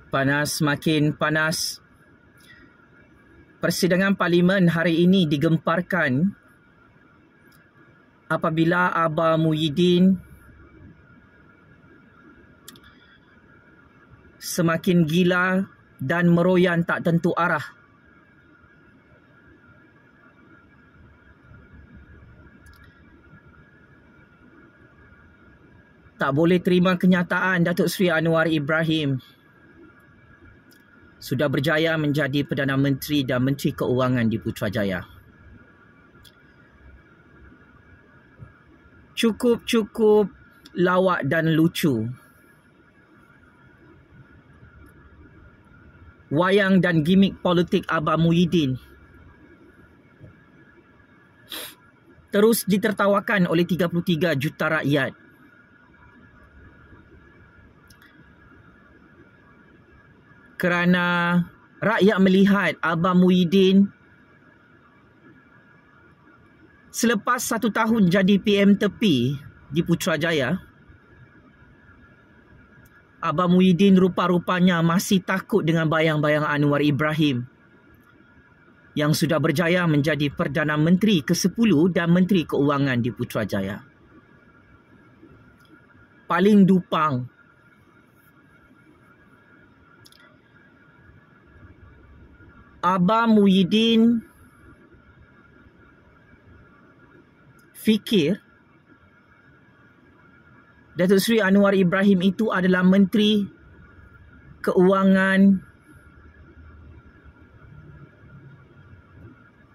Panas makin panas. Persidangan Parlimen hari ini digemparkan apabila Aba Muhyiddin semakin gila dan meroyan tak tentu arah. Tak boleh terima kenyataan Datuk Seri Anwar Ibrahim sudah berjaya menjadi Perdana Menteri dan Menteri Keuangan di Putrajaya. Cukup lawak dan lucu. Wayang dan gimik politik Aba Muhyiddin terus ditertawakan oleh 33 juta rakyat. Kerana rakyat melihat Aba Muhyiddin selepas 1 tahun jadi PM tepi di Putrajaya, Aba Muhyiddin rupa-rupanya masih takut dengan bayang-bayang Anwar Ibrahim yang sudah berjaya menjadi Perdana Menteri ke-10 dan Menteri Keuangan di Putrajaya. Paling dupang. Aba Muhyiddin fikir Datuk Seri Anwar Ibrahim itu adalah Menteri Keuangan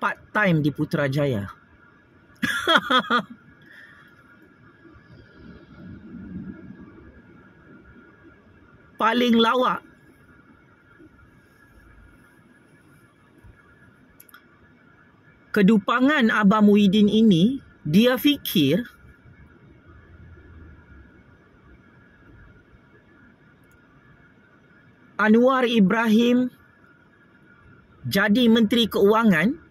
part-time di Putrajaya. Paling lawak. Kedupangan Aba Muhyiddin ini, dia fikir Anwar Ibrahim jadi Menteri Keuangan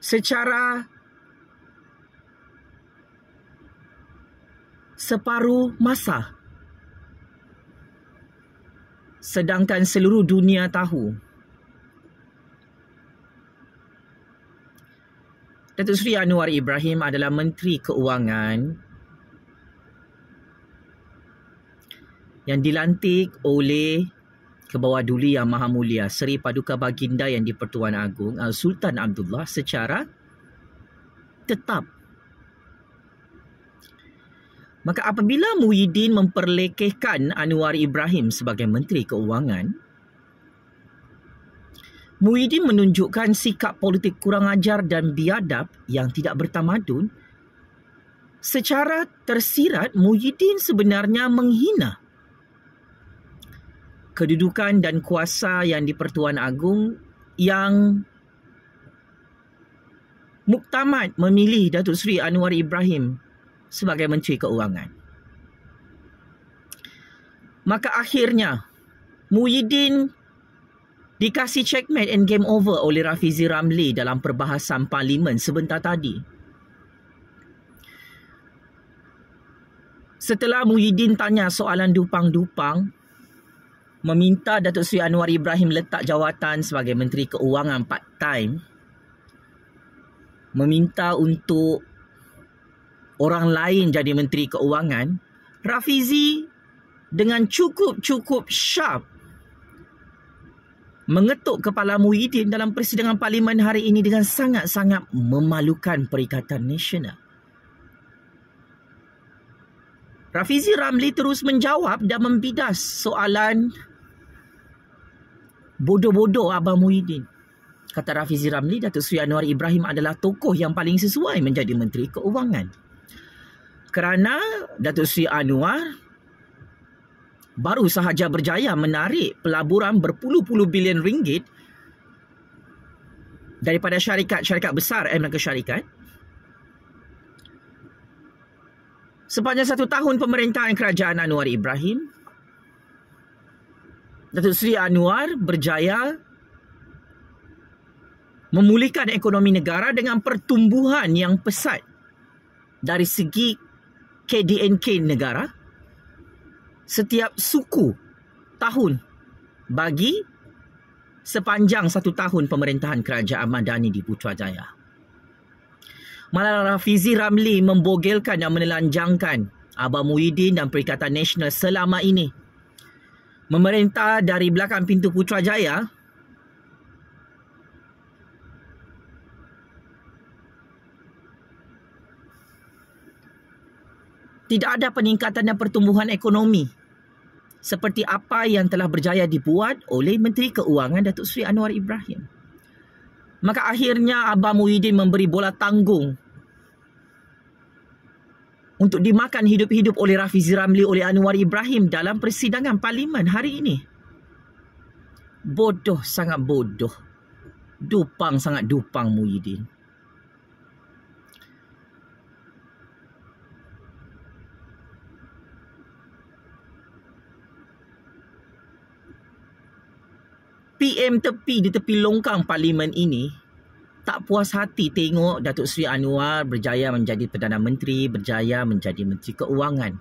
secara separuh masa. Sedangkan seluruh dunia tahu Datuk Seri Anwar Ibrahim adalah Menteri Keuangan yang dilantik oleh Kebawah-Duli Yang Maha Mulia Seri Paduka Baginda Yang di-Pertuan Agong Sultan Abdullah secara tetap. Maka apabila Muhyiddin memperlekehkan Anwar Ibrahim sebagai Menteri Keuangan, Muhyiddin menunjukkan sikap politik kurang ajar dan biadab yang tidak bertamadun. Secara tersirat, Muhyiddin sebenarnya menghina kedudukan dan kuasa yang di-Pertuan Agong yang muktamad memilih Datuk Seri Anwar Ibrahim sebagai Menteri Keuangan. Maka akhirnya Muhyiddin dikasih checkmate and game over oleh Rafizi Ramli dalam perbahasan Parlimen sebentar tadi. Setelah Muhyiddin tanya soalan dupang-dupang, meminta Datuk Seri Anwar Ibrahim letak jawatan sebagai Menteri Keuangan part-time, meminta untuk orang lain jadi Menteri Keuangan, Rafizi dengan cukup sharp mengetuk kepala Muhyiddin dalam persidangan Parlimen hari ini dengan sangat-sangat memalukan Perikatan Nasional. Rafizi Ramli terus menjawab dan membidas soalan bodoh-bodoh Aba Muhyiddin. Kata Rafizi Ramli, Datuk Seri Anwar Ibrahim adalah tokoh yang paling sesuai menjadi Menteri Keuangan. Kerana Datuk Seri Anwar baru sahaja berjaya menarik pelaburan berpuluh-puluh bilion ringgit daripada syarikat-syarikat besar Amerika Syarikat. Sepanjang 1 tahun pemerintahan kerajaan Anwar Ibrahim, Datuk Seri Anwar berjaya memulihkan ekonomi negara dengan pertumbuhan yang pesat dari segi KDNK negara setiap suku tahun bagi sepanjang 1 tahun pemerintahan Kerajaan Madani di Putrajaya. Malala Rafizi Ramli membogelkan dan menelanjangkan Abang Muhyiddin dan Perikatan Nasional selama ini memerintah dari belakang pintu Putrajaya tidak ada peningkatan dan pertumbuhan ekonomi seperti apa yang telah berjaya dibuat oleh Menteri Keuangan Datuk Seri Anwar Ibrahim. Maka akhirnya Abang Muhyiddin memberi bola tanggung untuk dimakan hidup-hidup oleh Rafizi Ramli oleh Anwar Ibrahim dalam persidangan Parlimen hari ini. Bodoh, sangat bodoh. Dupang, sangat dupang Muhyiddin. PM tepi di tepi longkang Parlimen ini tak puas hati tengok Datuk Seri Anwar berjaya menjadi Perdana Menteri, berjaya menjadi Menteri Keuangan.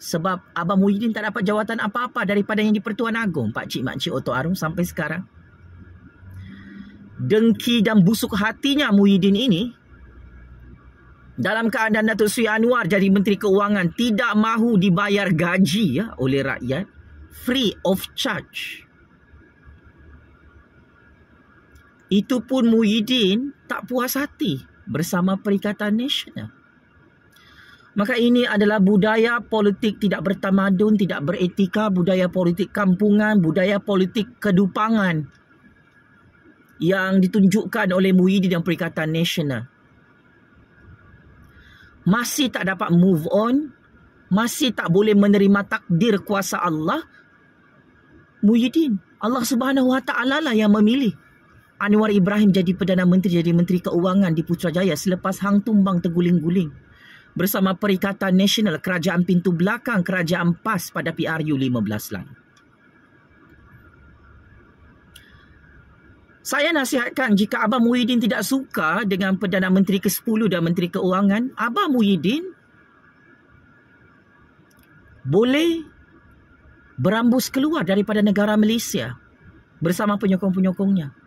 Sebab Abang Muhyiddin tak dapat jawatan apa-apa daripada yang di Pertuan Agong, Pakcik Makcik Oto Arum sampai sekarang. Dengki dan busuk hatinya Muhyiddin ini dalam keadaan Datuk Seri Anwar jadi Menteri Keuangan tidak mahu dibayar gaji oleh rakyat free of charge. Itu pun Muhyiddin tak puas hati bersama Perikatan Nasional. Maka ini adalah budaya politik tidak bertamadun, tidak beretika, budaya politik kampungan, budaya politik kedupangan yang ditunjukkan oleh Muhyiddin dan Perikatan Nasional. Masih tak dapat move on, masih tak boleh menerima takdir kuasa Allah. Muhyiddin, Allah Subhanahu Wa Taala lah yang memilih Anwar Ibrahim jadi Perdana Menteri, jadi Menteri Keuangan di Putrajaya selepas hang tumbang terguling-guling bersama Perikatan Nasional, Kerajaan Pintu Belakang, Kerajaan PAS pada PRU 15 lalu. Saya nasihatkan jika Abang Muhyiddin tidak suka dengan Perdana Menteri ke-10 dan Menteri Keuangan, Abang Muhyiddin boleh berambus keluar daripada negara Malaysia bersama penyokong-penyokongnya.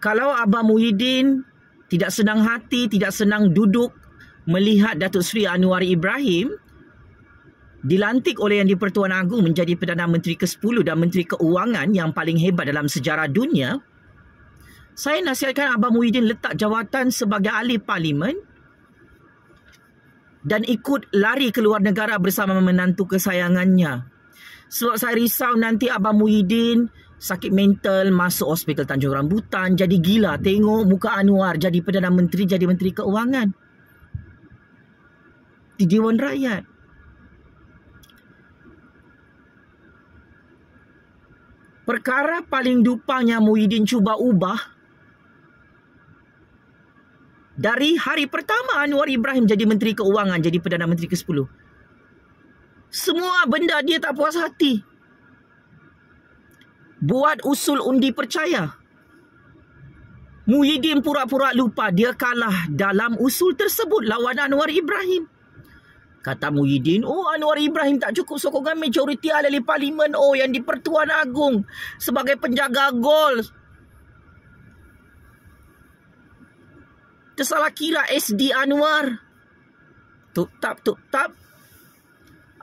Kalau Abang Muhyiddin tidak senang hati, tidak senang duduk melihat Datuk Seri Anwar Ibrahim dilantik oleh Yang di-Pertuan Agong menjadi Perdana Menteri ke-10 dan Menteri Keuangan yang paling hebat dalam sejarah dunia, saya nasihatkan Abang Muhyiddin letak jawatan sebagai ahli Parlimen dan ikut lari ke luar negara bersama menantu kesayangannya. Sebab saya risau nanti Abang Muhyiddin sakit mental, masuk hospital Tanjung Rambutan, jadi gila tengok muka Anwar jadi Perdana Menteri, jadi Menteri Keuangan di Dewan Rakyat. Perkara paling dupangnya Muhyiddin cuba ubah dari hari pertama Anwar Ibrahim jadi Menteri Keuangan, jadi Perdana Menteri ke-10. Semua benda dia tak puas hati. Buat usul undi percaya. Muhyiddin pura-pura lupa dia kalah dalam usul tersebut lawan Anwar Ibrahim. Kata Muhyiddin, oh Anwar Ibrahim tak cukup sokongan majoriti ahli Parlimen, oh Yang di-Pertuan Agong sebagai penjaga gol. Tersalah kira SD Anwar. Tup-tap.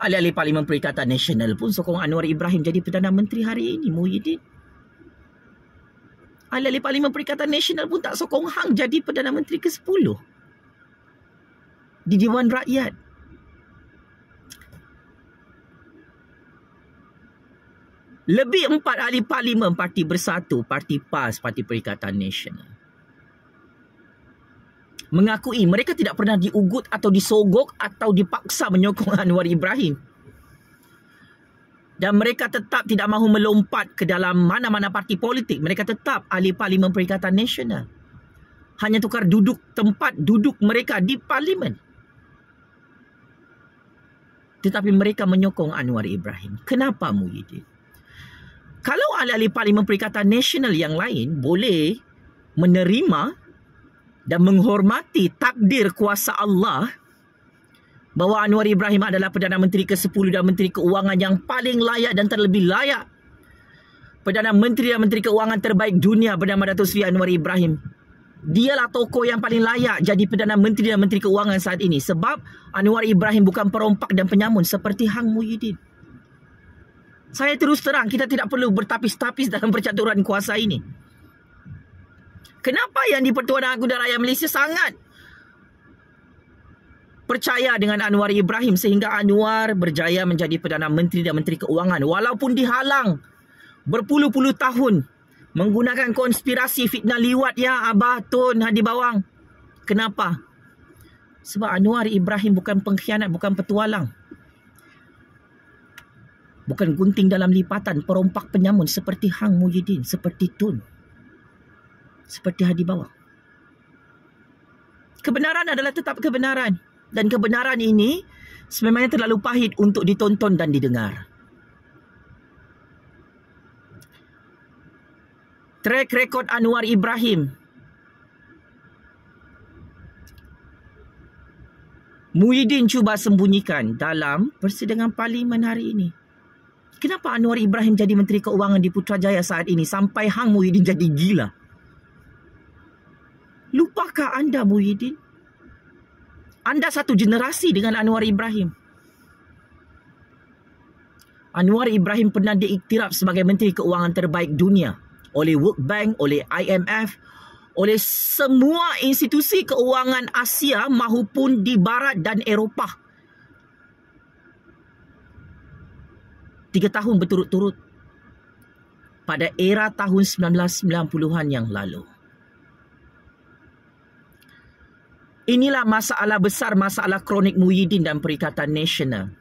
Ahli-ahli Parlimen Perikatan Nasional pun sokong Anwar Ibrahim jadi Perdana Menteri hari ini, Muhyiddin. Ahli-ahli Parlimen Perikatan Nasional pun tak sokong hang jadi Perdana Menteri ke-10 di Dewan Rakyat. Lebih 4 ahli Parlimen Parti Bersatu, Parti PAS, Parti Perikatan Nasional mengakui mereka tidak pernah diugut atau disogok atau dipaksa menyokong Anwar Ibrahim. Dan mereka tetap tidak mahu melompat ke dalam mana-mana parti politik. Mereka tetap ahli Parlimen Perikatan Nasional. Hanya tukar tempat duduk mereka di Parlimen. tetapi mereka menyokong Anwar Ibrahim. Kenapa, Muhyiddin? Kalau ahli-ahli Parlimen Perikatan Nasional yang lain boleh menerima dan menghormati takdir kuasa Allah bahawa Anwar Ibrahim adalah Perdana Menteri ke-10 dan Menteri Keuangan yang paling layak dan terlebih layak, Perdana Menteri dan Menteri Keuangan terbaik dunia bernama Datuk Seri Anwar Ibrahim, dialah tokoh yang paling layak jadi Perdana Menteri dan Menteri Keuangan saat ini. Sebab Anwar Ibrahim bukan perompak dan penyamun seperti Hang Muhyiddin. Saya terus terang, kita tidak perlu bertapis-tapis dalam percaturan kuasa ini. Kenapa yang di-Pertuan Agong dan Rakyat Malaysia sangat percaya dengan Anwar Ibrahim sehingga Anwar berjaya menjadi Perdana Menteri dan Menteri Keuangan walaupun dihalang berpuluh-puluh tahun menggunakan konspirasi fitnah liwat ya Abah Tun Hadi Bawang. Kenapa? Sebab Anwar Ibrahim bukan pengkhianat, bukan petualang, bukan gunting dalam lipatan, perompak penyamun seperti Hang Muhyiddin, seperti Tun, seperti Hadi Bawang. Kebenaran adalah tetap kebenaran. Dan kebenaran ini sememangnya terlalu pahit untuk ditonton dan didengar. Track record Anwar Ibrahim. Muhyiddin cuba sembunyikan dalam persidangan Parlimen hari ini. Kenapa Anwar Ibrahim jadi Menteri Keuangan di Putrajaya saat ini sampai Hang Muhyiddin jadi gila? Lupakah anda, Muhyiddin? Anda satu generasi dengan Anwar Ibrahim. Anwar Ibrahim pernah diiktiraf sebagai Menteri Keuangan terbaik dunia oleh World Bank, oleh IMF, oleh semua institusi keuangan Asia maupun di Barat dan Eropah. 3 tahun berturut-turut pada era tahun 1990-an yang lalu. Inilah masalah besar, masalah kronik Muhyiddin dan Perikatan Nasional.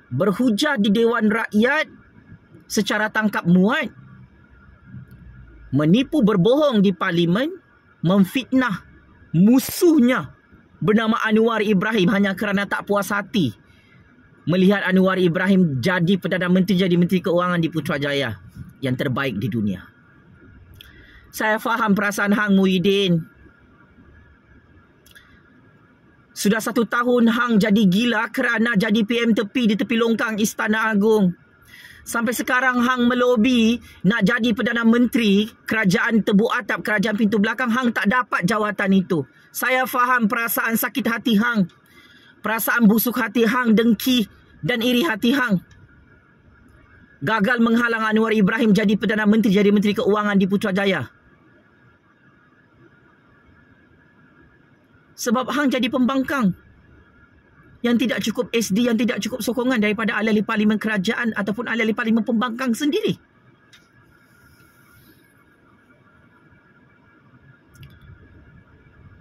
Berhujah di Dewan Rakyat secara tangkap muat, menipu berbohong di Parlimen, memfitnah musuhnya bernama Anwar Ibrahim hanya kerana tak puas hati melihat Anwar Ibrahim jadi Perdana Menteri, jadi Menteri Keuangan di Putrajaya yang terbaik di dunia. Saya faham perasaan Hang Muhyiddin. Sudah 1 tahun Hang jadi gila kerana jadi PM tepi di tepi longkang Istana Agong. Sampai sekarang Hang melobi nak jadi Perdana Menteri Kerajaan Tebu Atap, Kerajaan Pintu Belakang. Hang tak dapat jawatan itu. Saya faham perasaan sakit hati Hang, perasaan busuk hati Hang, dengki dan iri hati Hang. Gagal menghalang Anwar Ibrahim jadi Perdana Menteri, jadi Menteri Keuangan di Putrajaya. Sebab Hang jadi pembangkang yang tidak cukup SD, yang tidak cukup sokongan daripada ahli-ahli Parlimen Kerajaan ataupun ahli-ahli Parlimen pembangkang sendiri.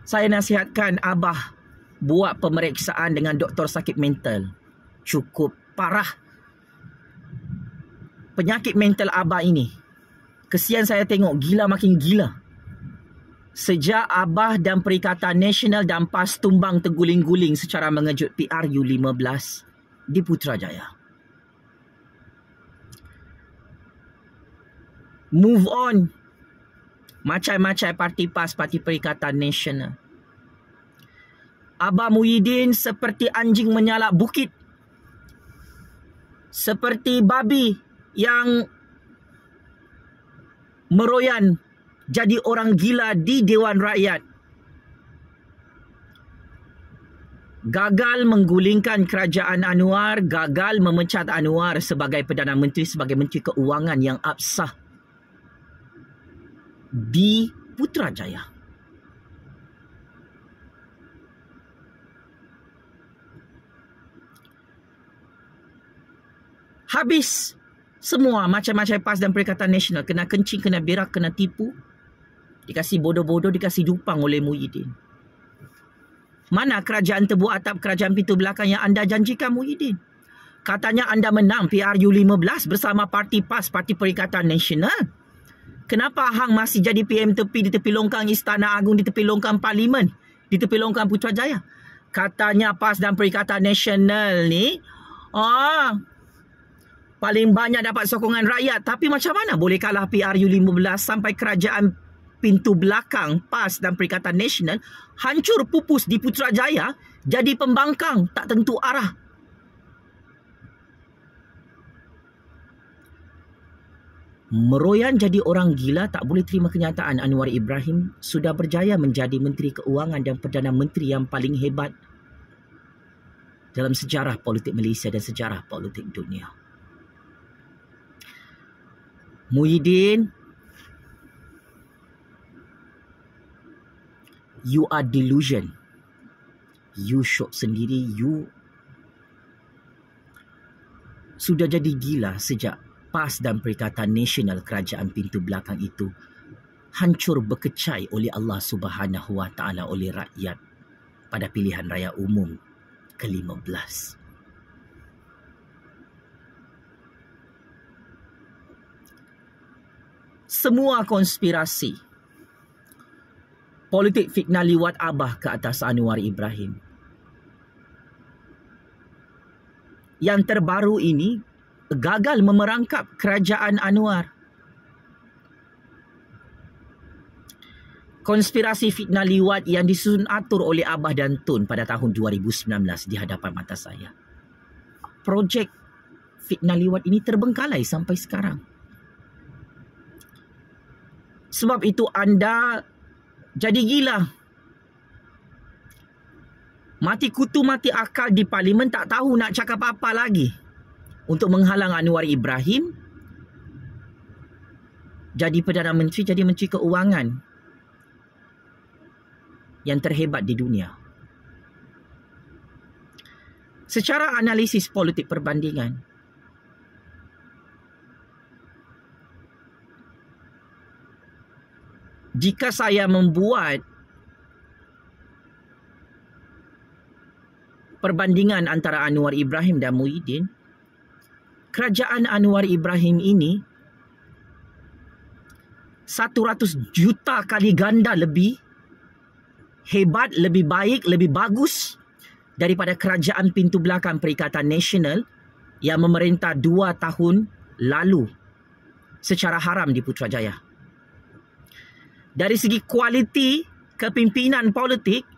Saya nasihatkan Abah buat pemeriksaan dengan doktor sakit mental. Cukup parah penyakit mental Abah ini. Kesian saya tengok gila makin gila. Sejak Abah dan Perikatan Nasional dan PAS tumbang terguling-guling secara mengejut PRU15 di Putrajaya. Move on. Macam-macam parti PAS, Parti Perikatan Nasional. Abah Muhyiddin seperti anjing menyalak bukit. Seperti babi yang meroyan jadi orang gila di Dewan Rakyat. Gagal menggulingkan kerajaan Anwar, gagal memecat Anwar sebagai Perdana Menteri, sebagai Menteri Keuangan yang absah di Putrajaya. Habis semua macam-macam PAS dan Perikatan Nasional. Kena kencing, kena berak, kena tipu. Dikasih bodoh-bodoh, dikasih dupang oleh Muhyiddin. Mana kerajaan Tebu Atap, Kerajaan Pintu Belakang yang anda janjikan, Muhyiddin? Katanya anda menang PRU15 bersama parti PAS, Parti Perikatan Nasional. Kenapa Hang masih jadi PM tepi di tepi longkang Istana Agong, di tepi longkang Parlimen, di tepi longkang Putrajaya? Katanya PAS dan Perikatan Nasional ni paling banyak dapat sokongan rakyat. Tapi macam mana boleh kalah PRU15 sampai kerajaan pintu belakang PAS dan Perikatan Nasional hancur pupus di Putrajaya, jadi pembangkang tak tentu arah. Meroyan jadi orang gila tak boleh terima kenyataan Anwar Ibrahim sudah berjaya menjadi Menteri Keuangan dan Perdana Menteri yang paling hebat dalam sejarah politik Malaysia dan sejarah politik dunia. Muhyiddin, you are delusion. You syok sendiri, you sudah jadi gila sejak PAS dan Perikatan Nasional kerajaan pintu belakang itu hancur berkecai oleh Allah Subhanahu Wa Taala oleh rakyat pada pilihan raya umum ke-15. Semua konspirasi politik fitnah liwat abah ke atas Anwar Ibrahim yang terbaru ini gagal memerangkap kerajaan Anwar. Konspirasi fitnah liwat yang disusun atur oleh Abah dan Tun pada tahun 2019 di hadapan mata saya. Projek fitnah liwat ini terbengkalai sampai sekarang. Sebab itu anda jadi gila. Mati kutu mati akal di parlimen, tak tahu nak cakap apa lagi untuk menghalang Anwar Ibrahim jadi Perdana Menteri, jadi Menteri Keuangan yang terhebat di dunia. Secara analisis politik perbandingan, jika saya membuat perbandingan antara Anwar Ibrahim dan Muhyiddin, kerajaan Anwar Ibrahim ini 100 juta kali ganda lebih hebat, lebih baik, lebih bagus daripada kerajaan pintu belakang Perikatan Nasional yang memerintah 2 tahun lalu secara haram di Putrajaya. Dari segi kualiti kepimpinan politik,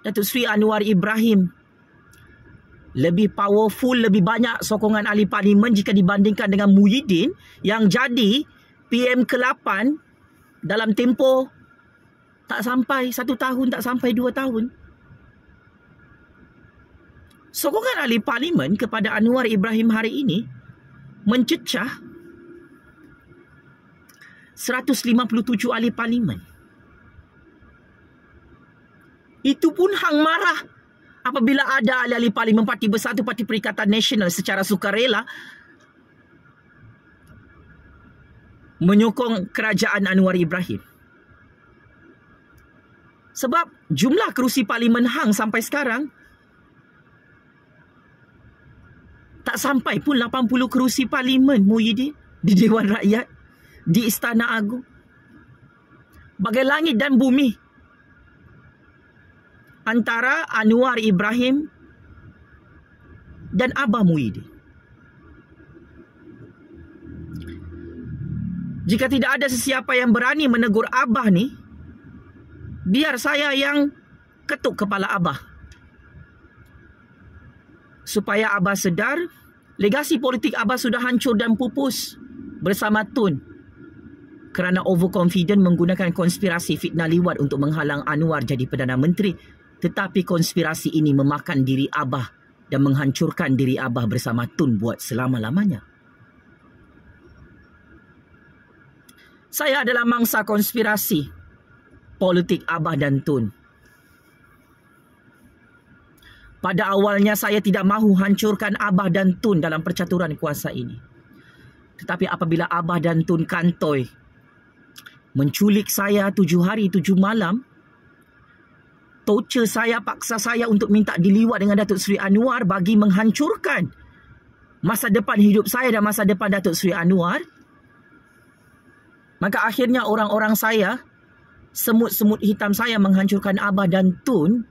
Datuk Seri Anwar Ibrahim lebih powerful, lebih banyak sokongan ahli parlimen jika dibandingkan dengan Muhyiddin yang jadi PM ke-8 dalam tempoh tak sampai 1 tahun, tak sampai 2 tahun. Sokongan ahli parlimen kepada Anwar Ibrahim hari ini mencecah 157 ahli parlimen. Itu pun hang marah apabila ada ahli-ahli parlimen Parti Bersatu, Parti Perikatan Nasional secara sukarela menyokong kerajaan Anwar Ibrahim. Sebab jumlah kerusi parlimen hang sampai sekarang tak sampai pun 80 kerusi parlimen, Muhyiddin, di Dewan Rakyat, di Istana Agung. Bagai langit dan bumi antara Anwar Ibrahim dan Abah Muhyiddin. Jika tidak ada sesiapa yang berani menegur Abah ni, biar saya yang ketuk kepala Abah. Supaya Abah sedar, legasi politik Abah sudah hancur dan pupus bersama Tun kerana overconfident menggunakan konspirasi fitnah liwat untuk menghalang Anwar jadi Perdana Menteri. Tetapi konspirasi ini memakan diri Abah dan menghancurkan diri Abah bersama Tun buat selama-lamanya. Saya adalah mangsa konspirasi politik Abah dan Tun. Pada awalnya saya tidak mahu hancurkan Abah dan Tun dalam percaturan kuasa ini. Tetapi apabila Abah dan Tun kantoi menculik saya 7 hari 7 malam, torture saya, paksa saya untuk minta diliwat dengan Datuk Seri Anwar bagi menghancurkan masa depan hidup saya dan masa depan Datuk Seri Anwar, maka akhirnya orang-orang saya, semut-semut hitam saya menghancurkan Abah dan Tun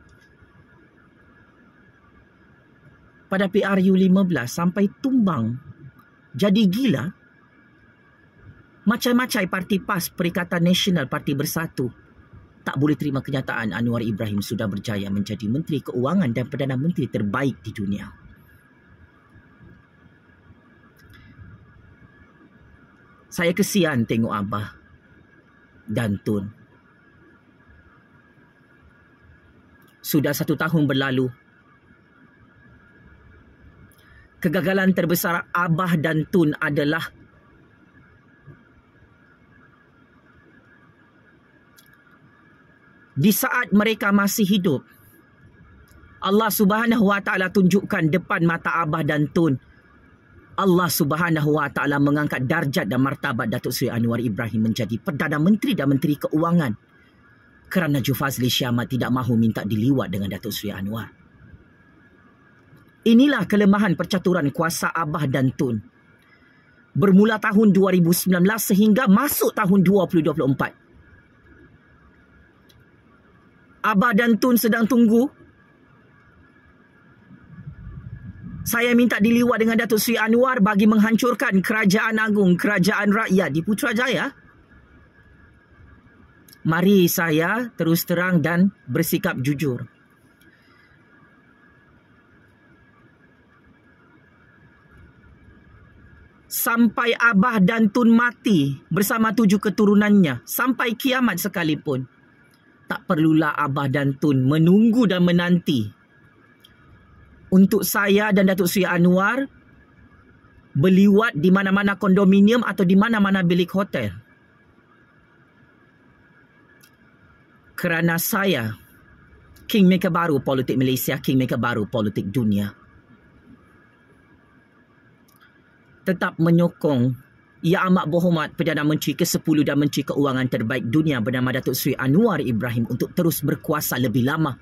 pada PRU 15 sampai tumbang jadi gila. Macam-macam parti PAS, Perikatan Nasional, Parti Bersatu tak boleh terima kenyataan Anwar Ibrahim sudah berjaya menjadi Menteri Keuangan dan Perdana Menteri terbaik di dunia. Saya kesian tengok Abah dan Tun. Sudah 1 tahun berlalu. Kegagalan terbesar Abah dan Tun adalah di saat mereka masih hidup, Allah Subhanahu Wa Taala tunjukkan depan mata Abah dan Tun, Allah Subhanahu Wa Taala mengangkat darjat dan martabat Datuk Seri Anwar Ibrahim menjadi Perdana Menteri dan Menteri Keuangan kerana Jufazli Syahmat tidak mahu minta diliwat dengan Datuk Seri Anwar. Inilah kelemahan percaturan kuasa Abah dan Tun. Bermula tahun 2019 sehingga masuk tahun 2024. Abah dan Tun sedang tunggu. Saya minta diliwat dengan Datuk Seri Anwar bagi menghancurkan Kerajaan Agung, Kerajaan Rakyat di Putrajaya. Mari saya terus terang dan bersikap jujur. Sampai Abah dan Tun mati bersama 7 keturunannya, sampai kiamat sekalipun, tak perlulah Abah dan Tun menunggu dan menanti untuk saya dan Datuk Seri Anwar berliwat di mana-mana kondominium atau di mana-mana bilik hotel. Kerana saya, Kingmaker baru politik Malaysia, Kingmaker baru politik dunia, tetap menyokong Yang Amat Berhormat Perdana Menteri ke-10 dan Menteri Keuangan terbaik dunia bernama Datuk Seri Anwar Ibrahim untuk terus berkuasa lebih lama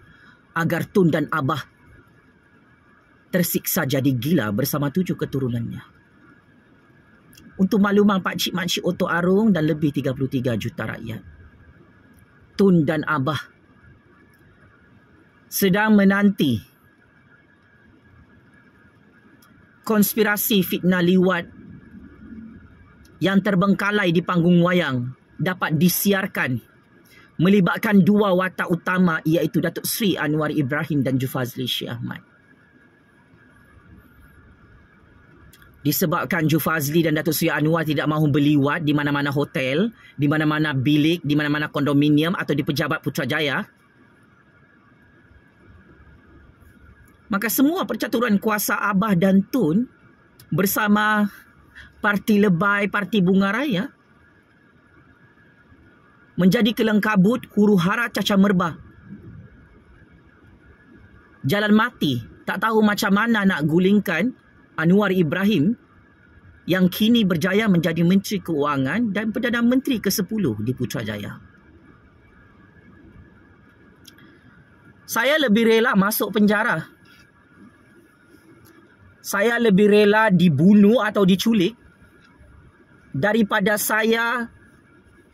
agar Tun dan Abah tersiksa jadi gila bersama 7 keturunannya. Untuk makluman pakcik-makcik Oto Arung dan lebih 33 juta rakyat, Tun dan Abah sedang menanti konspirasi fitnah liwat yang terbengkalai di panggung wayang dapat disiarkan melibatkan 2 watak utama iaitu Datuk Seri Anwar Ibrahim dan Jufazli Syahmat. Disebabkan Jufazli dan Datuk Seri Anwar tidak mahu berliwat di mana-mana hotel, di mana-mana bilik, di mana-mana kondominium atau di Pejabat Putrajaya, maka semua percaturan kuasa Abah dan Tun bersama Parti Lebay, Parti Bunga Raya menjadi kelengkabut, huru-hara, cacah merbah. Jalan mati, tak tahu macam mana nak gulingkan Anwar Ibrahim yang kini berjaya menjadi Menteri Keuangan dan Perdana Menteri ke-10 di Putrajaya. Saya lebih rela masuk penjara. Saya lebih rela dibunuh atau diculik daripada saya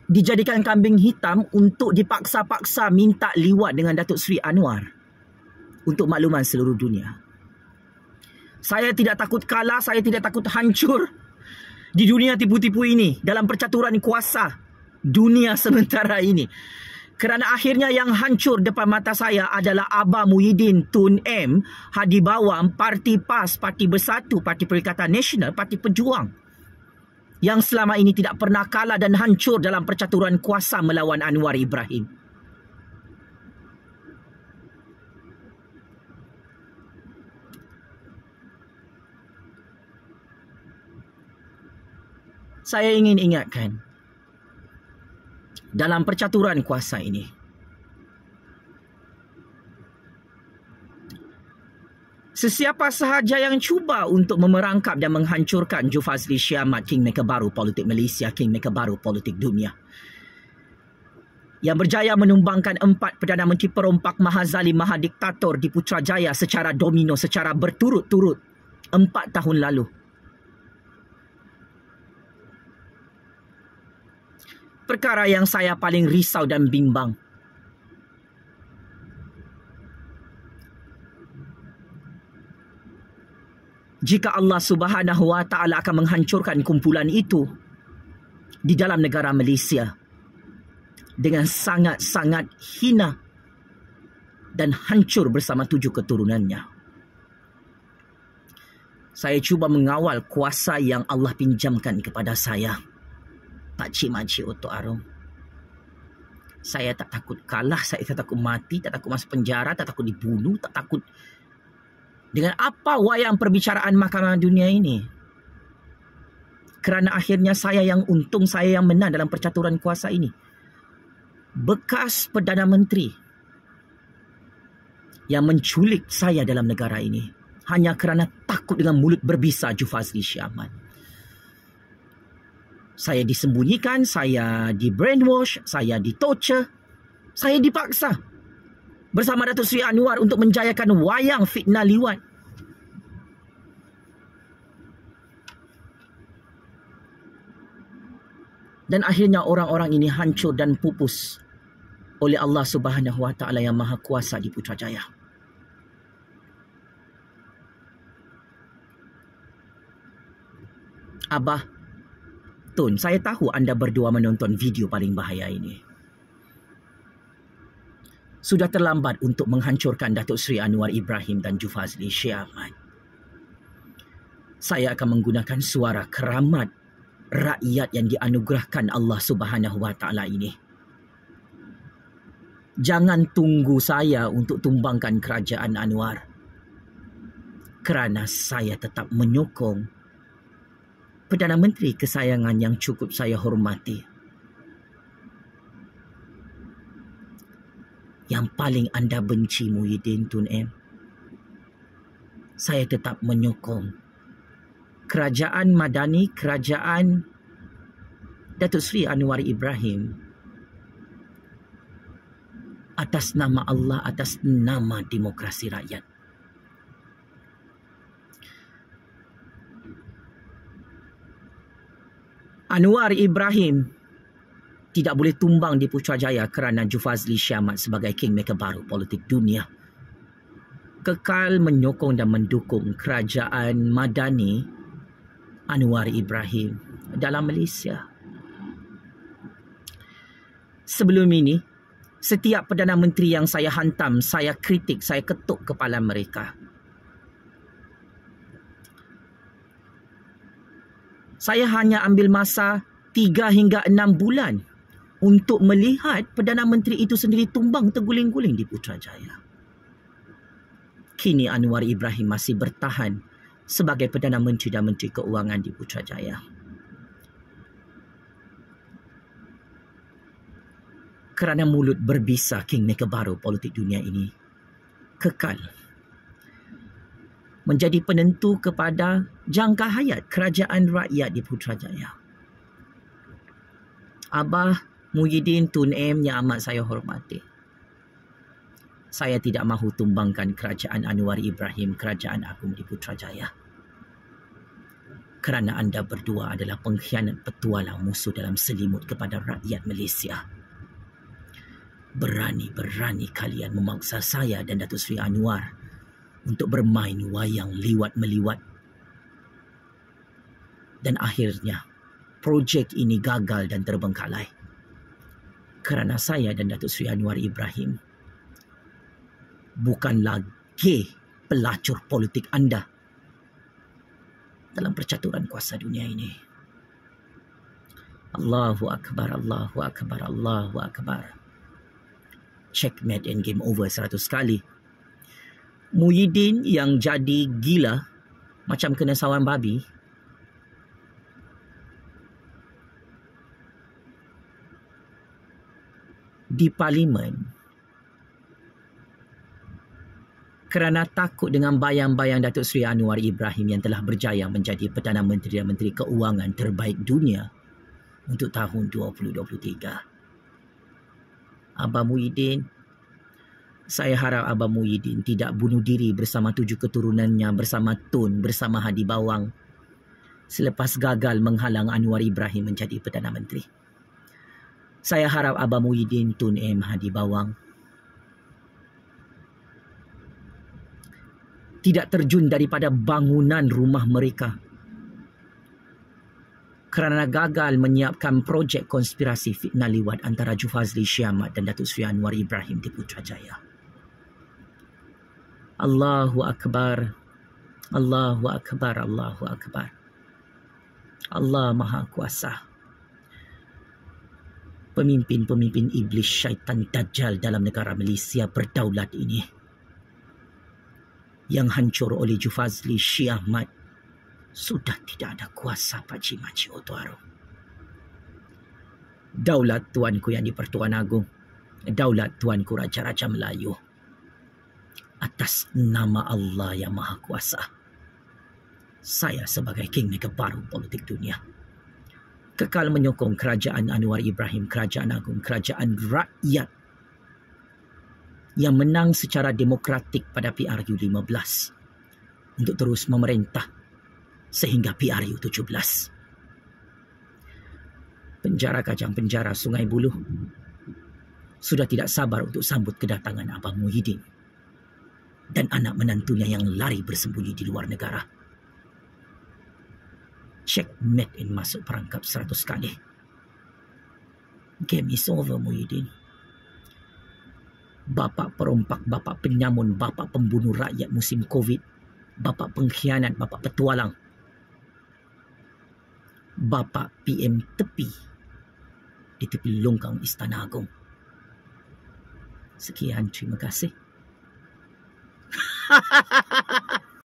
dijadikan kambing hitam untuk dipaksa-paksa minta liwat dengan Datuk Seri Anwar. Untuk makluman seluruh dunia, saya tidak takut kalah, saya tidak takut hancur di dunia tipu-tipu ini, dalam percaturan kuasa dunia sementara ini. Kerana akhirnya yang hancur depan mata saya adalah Abah Muhyiddin Tun M, Hadi Bawang, Parti PAS, Parti Bersatu, Parti Perikatan Nasional, Parti Pejuang, yang selama ini tidak pernah kalah dan hancur dalam percaturan kuasa melawan Anwar Ibrahim. Saya ingin ingatkan, dalam percaturan kuasa ini, sesiapa sahaja yang cuba untuk memerangkap dan menghancurkan Jufazli Syahmat, Kingmaker baru politik Malaysia, Kingmaker baru politik dunia, yang berjaya menumbangkan 4 Perdana Menteri perompak mahazalim, mahadiktator di Putrajaya secara domino, secara berturut-turut 4 tahun lalu. Perkara yang saya paling risau dan bimbang, jika Allah Subhanahu Wa Taala akan menghancurkan kumpulan itu di dalam negara Malaysia dengan sangat-sangat hina dan hancur bersama 7 keturunannya. Saya cuba mengawal kuasa yang Allah pinjamkan kepada saya. Pakcik-makcik Otok Arum. Saya tak takut kalah, saya tak takut mati, tak takut masuk penjara, tak takut dibunuh, tak takut dengan apa wayang perbicaraan Mahkamah Dunia ini. Kerana akhirnya saya yang untung, saya yang menang dalam percaturan kuasa ini. Bekas Perdana Menteri yang menculik saya dalam negara ini hanya kerana takut dengan mulut berbisa Jufazli Syah Ahmad. Saya disembunyikan, saya di brainwash, saya di torture, saya dipaksa bersama Datuk Seri Anwar untuk menjayakan wayang fitnah liwat. Dan akhirnya orang-orang ini hancur dan pupus oleh Allah Subhanahu Wa Taala yang Maha Kuasa di Putrajaya. Abah Tun, saya tahu anda berdua menonton video paling bahaya ini. Sudah terlambat untuk menghancurkan Datuk Seri Anwar Ibrahim dan Jufazli Syah Ahmad. Saya akan menggunakan suara keramat rakyat yang dianugerahkan Allah Subhanahu Wa Taala ini. Jangan tunggu saya untuk tumbangkan kerajaan Anwar. Kerana saya tetap menyokong Perdana Menteri kesayangan yang cukup saya hormati. Yang paling anda benci Muhyiddin Tun M. Saya tetap menyokong kerajaan Madani, kerajaan Datuk Seri Anwar Ibrahim atas nama Allah, atas nama demokrasi rakyat. Anwar Ibrahim tidak boleh tumbang di Putrajaya kerana Jufazli Syah Ahmad sebagai kingmaker baru politik dunia. Kekal menyokong dan mendukung kerajaan Madani Anwar Ibrahim dalam Malaysia. Sebelum ini, setiap Perdana Menteri yang saya hantam, saya kritik, saya ketuk kepala mereka. Saya hanya ambil masa 3 hingga 6 bulan untuk melihat Perdana Menteri itu sendiri tumbang terguling-guling di Putrajaya. Kini Anwar Ibrahim masih bertahan sebagai Perdana Menteri dan Menteri Keuangan di Putrajaya. Kerana mulut berbisa kingmaker baru politik dunia ini kekal menjadi penentu kepada jangka hayat kerajaan rakyat di Putrajaya. Abah Muhyiddin Tun M yang amat saya hormati. Saya tidak mahu tumbangkan kerajaan Anwar Ibrahim, kerajaan agung di Putrajaya. Kerana anda berdua adalah pengkhianat petualang musuh dalam selimut kepada rakyat Malaysia. Berani-berani kalian memaksa saya dan Datuk Seri Anwar untuk bermain wayang liwat-meliwat. Dan akhirnya, projek ini gagal dan terbengkalai. Kerana saya dan Datuk Seri Anwar Ibrahim bukan lagi pelacur politik anda dalam percaturan kuasa dunia ini. Allahu Akbar, Allahu Akbar, Allahu Akbar. Checkmate and game over 100 kali. Muhyiddin yang jadi gila macam kena sawan babi di Parlimen kerana takut dengan bayang-bayang Datuk Seri Anwar Ibrahim yang telah berjaya menjadi Perdana Menteri dan Menteri Keuangan terbaik dunia untuk tahun 2023. Abah Muhyiddin, saya harap Abah Muhyiddin tidak bunuh diri bersama 7 keturunannya, bersama Tun, bersama Hadi Bawang selepas gagal menghalang Anwar Ibrahim menjadi Perdana Menteri. Saya harap Abah Muhyiddin, Tun M, Hadi Bawang tidak terjun daripada bangunan rumah mereka kerana gagal menyiapkan projek konspirasi fitnah liwat antara Ju Fazli Shah Ahmad dan Datuk Seri Anwar Ibrahim di Putrajaya. Allahu Akbar. Allahu Akbar. Allahu Akbar. Allah Maha Kuasa. Pemimpin-pemimpin iblis syaitan dajjal dalam negara Malaysia berdaulat ini yang hancur oleh Ju Fazli Shah Ahmad sudah tidak ada kuasa Pakcik Makcik Otuaro. Daulat Tuanku yang di-Pertuan Agong, daulat Tuanku Raja-Raja Melayu, atas nama Allah yang Maha Kuasa, saya sebagai King Mega baru politik dunia kekal menyokong kerajaan Anwar Ibrahim, kerajaan agung, kerajaan rakyat yang menang secara demokratik pada PRU 15 untuk terus memerintah sehingga PRU 17. Penjara Kajang Penjara Sungai Buloh sudah tidak sabar untuk sambut kedatangan Abang Muhyiddin dan anak menantunya yang lari bersembunyi di luar negara. Checkmate in masuk perangkap 100 kali. Game is over, Muhyiddin. Bapak perompak, bapak penyamun, bapak pembunuh rakyat musim Covid, bapak pengkhianat, bapak petualang, bapak PM tepi di tepi longkang Istana Agong. Sekian, terima kasih.